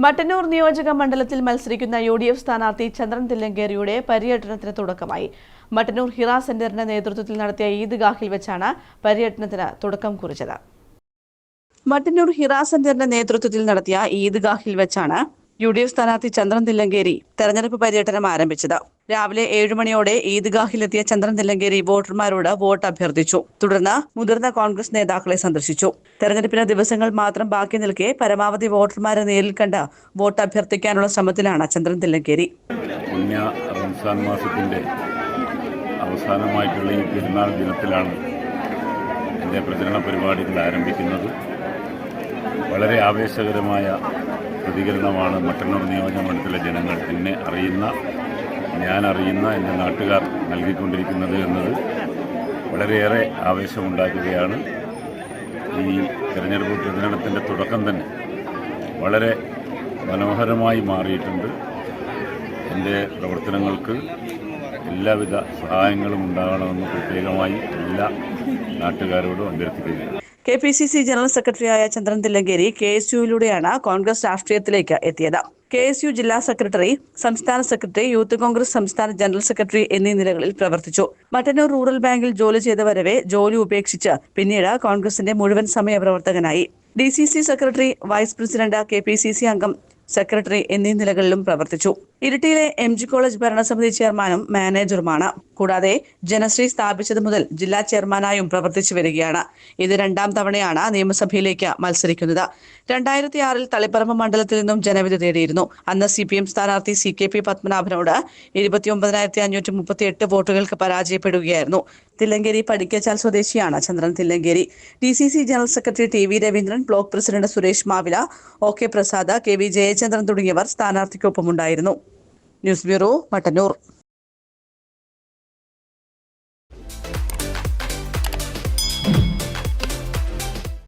മട്ടന്നൂർ നിയോജക മണ്ഡലത്തിൽ മത്സരിക്കുന്ന UDF സ്ഥാനാർത്ഥി ചന്ദ്രൻ തില്ലങ്കേരിയുടെ പര്യടനത്തിന് തുടക്കമായി. മട്ടന്നൂർ ഹിറ സെന്ററിന്റെ നേതൃത്വത്തിൽ നടത്തിയ ഈദ്ഗാഹിൽ വെച്ചാണ് പര്യടനത്തിന് തുടക്കം കുറിച്ചത്. മട്ടന്നൂർ ഹിറ സെന്ററിന്റെ നേതൃത്വത്തിൽ നടത്തിയ ഈദ്ഗാഹിൽ വെച്ചാണ് UDF സ്ഥാനാർത്ഥി ചന്ദ്രൻ തില്ലങ്കേരി തെരഞ്ഞെടുപ്പ് പര്യടനം ആരംഭിച്ചത്. രാവിലെ 7 മണിയോടെ ഈദ്ഗാഹിലെത്തിയ ചന്ദ്രൻ തില്ലങ്കേരി വോട്ടർമാരോട് വോട്ട് അഭ്യർത്ഥിച്ചു. തുടർന്ന് മുതിർന്ന കോൺഗ്രസ് നേതാക്കളെ സന്ദർശിച്ചു. തെരഞ്ഞെടുപ്പിന് ദിവസങ്ങൾ മാത്രം ബാക്കി നിൽക്കെ പരമാവധി വോട്ടർമാരെ നേരിൽ കണ്ട് വോട്ട് അഭ്യർത്ഥിക്കാനുള്ള ശ്രമത്തിലാണ് ചന്ദ്രൻ തില്ലങ്കേരി. റംസാൻ മാസത്തിന്റെ അവസാനമായിട്ടുള്ള ഈ പെരുന്നാൾ ദിനത്തിലാണ് എൻ്റെ പ്രചരണ പരിപാടികൾ ആരംഭിക്കുന്നത്. വളരെ ആവേശകരമായ പ്രതികരണമാണ് മട്ടന്നൂർ നിയോജകമണ്ഡലത്തിലെ ജനങ്ങൾ, ഞാൻ അറിയുന്ന എൻ്റെ നാട്ടുകാർ നൽകിക്കൊണ്ടിരിക്കുന്നത് എന്നത് വളരെയേറെ ആവേശമുണ്ടാക്കുകയാണ്. ഈ തെരഞ്ഞെടുപ്പ് പ്രചരണത്തിൻ്റെ തുടക്കം തന്നെ വളരെ മനോഹരമായി മാറിയിട്ടുണ്ട്. എൻ്റെ പ്രവർത്തനങ്ങൾക്ക് എല്ലാവിധ സഹായങ്ങളും ഉണ്ടാകണമെന്ന് പ്രത്യേകമായി എല്ലാ നാട്ടുകാരോടും അഭ്യർത്ഥിക്കുകയാണ്. KPCC ജനറൽ സെക്രട്ടറിയായ ചന്ദ്രൻ തില്ലങ്കേരി KSUയിലൂടെയാണ് കോൺഗ്രസ് രാഷ്ട്രീയത്തിലേക്ക് എത്തിയത്. KSU ജില്ലാ സെക്രട്ടറി, സംസ്ഥാന സെക്രട്ടറി, യൂത്ത് കോൺഗ്രസ് സംസ്ഥാന ജനറൽ സെക്രട്ടറി എന്നീ നിലകളിൽ പ്രവർത്തിച്ചു. മട്ടന്നൂർ റൂറൽ ബാങ്കിൽ ജോലി ചെയ്ത വരവെ ജോലി ഉപേക്ഷിച്ച് പിന്നീട് കോൺഗ്രസിന്റെ മുഴുവൻ സമയ പ്രവർത്തകനായി. DCC secretary, vice president, KPCC അംഗം, സെക്രട്ടറി എന്നീ നിലകളിലും പ്രവർത്തിച്ചു. ഇരിട്ടിയിലെ MG കോളേജ് ഭരണസമിതി ചെയർമാനും മാനേജറുമാണ്. കൂടാതെ ജനശ്രീ സ്ഥാപിച്ചത് മുതൽ ജില്ലാ ചെയർമാനായും പ്രവർത്തിച്ചു വരികയാണ്. ഇത് 2ാം തവണയാണ് നിയമസഭയിലേക്ക് മത്സരിക്കുന്നത്. 2006-ൽ തളിപ്പറമ്പ് മണ്ഡലത്തിൽ നിന്നും ജനവിധി തേടിയിരുന്നു. അന്ന് CPM സ്ഥാനാർത്ഥി CKP പത്മനാഭനോട് 29,538 വോട്ടുകൾക്ക് പരാജയപ്പെടുകയായിരുന്നു. തില്ലങ്കേരി പടിക്കച്ചാൽ സ്വദേശിയാണ് Chandran Thillankeri. DCC general secretary TV Raveendran, block president Suresh Mavila, OK Prasad, KV Jayachandran തുടങ്ങിയവർ സ്ഥാനാർത്ഥിക്കൊപ്പമുണ്ടായിരുന്നു. News bureau, Mattannur.